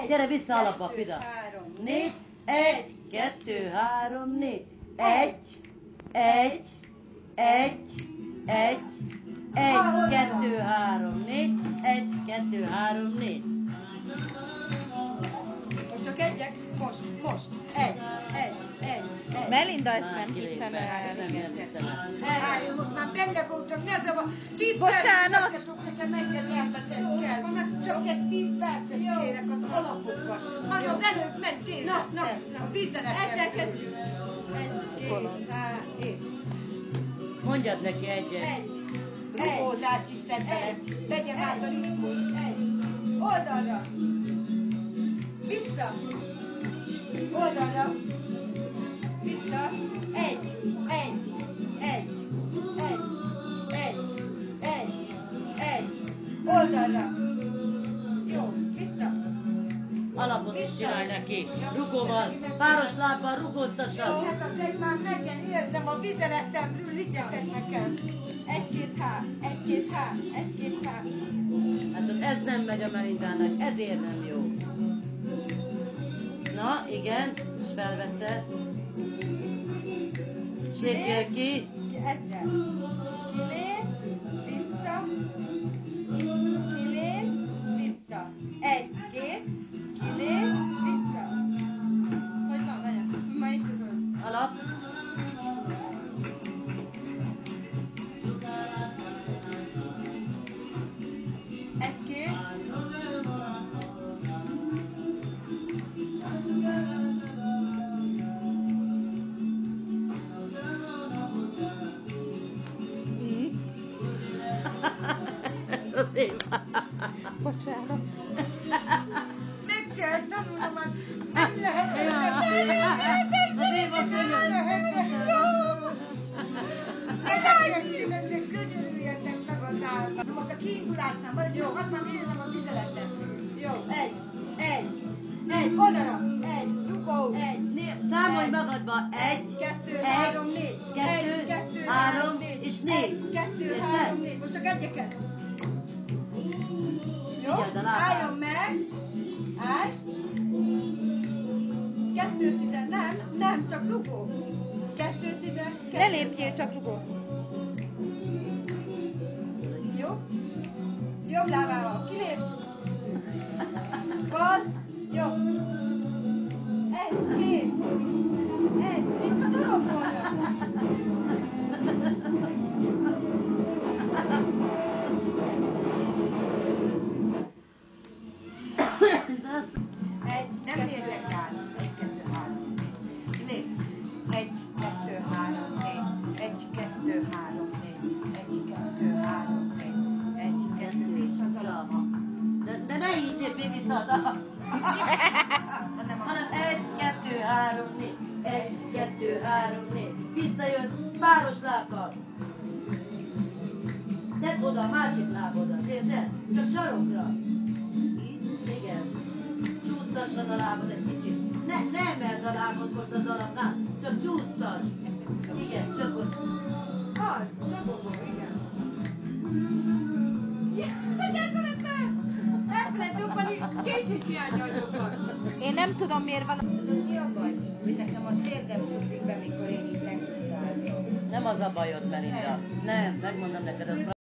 Gyere vissza alapba, Fida. 4, 1, 2, 3, 4. 1, 1, 1, 1, 1, 2, 3, 4. 1, 2, 3, 4. Most csak egyek, most. 1, 1, 1, 1. Melinda, ezt nem hiszem el. Várj, most már benne voltam, ne zavar. 10 Bocsánat. percet fog nekem menjeni, elbeszélni kell. Csak egy 10 percet kérek az alapokat. Hanem az előbb mentél. A vizenetem. Ezzel kezdjük. 1, 2, 3, és. Mondjad neki egyet. 1. Rugózást is tett bele. Vegyem át a ritmust. 1. Oldalra. Vissza. Oldalra. Vissza. 1. 1. 1. 1. 1. 1. 1. Oldalra. Jó. Vissza. Alapot is csinálj neki. Rugóval, páros lábbal rugóztassad. Jó, hát azért már megyen érzem a vizeletemről, higgyetek nekem. 1, 2, 3, 1, 2, 3, 1, 2, 3. Hát ez nem megy a Melindának, ezért nem jó. Na, igen, és felvette. Sékél ki. Ezzel. Kilép, vissza. Kilép, vissza. 1, 2, kilép, vissza. Hogy van, vegyek? Ma is az. Alap. Egy, két. Bocsánat. Meg kell tanulnom, nem lehet. Elkezdődnek, könyörüljetek meg az állat. Na most a kiindulásnál van, jó, hadd már nézem a vizeletet. Jó, 1, oldalra, 1, rugó, 1, Számolj magadba. 1, 2, 3, 4, 2, 3 és 4. 2, 3, 4, most csak egyeket. Jó, Figyeld a lábát. álljon meg, állj. 2, 10, nem, csak rugó. 2, 10, Ne lépjél, csak rugó. Jó? Jobb lábával kilép. Bal. Jó. 1, 2. 1. Itt a dorombolra. Nem nézek rá. 1, 2, 3. Lép. 1, 2, 3, 4. 1, 2, 3, 4. 1, 2, 3, 4. 1, 2, vissza az alapba. De ne így lépjél vissza az alap. Hanem 1, 2, 3, 4. 1, 2, 3, 4. Visszajössz páros lábbal. Tedd oda a másik lábodat, érted? Csak sarokra. Így, igen. Csúsztassad a lábad egy kicsit. Ne emeld a lábad most az alapnál, csak csúsztass. Igen, csak ott. Az, dobogó, igen. Elfelejtőbbani, később csinálja a jobbak. Én nem tudom, miért van. Mi a baj? Hogy nekem a térdem sutlik be, mikor én itt megutázom. Nem az a bajod, Melinda. Nem, megmondom neked, az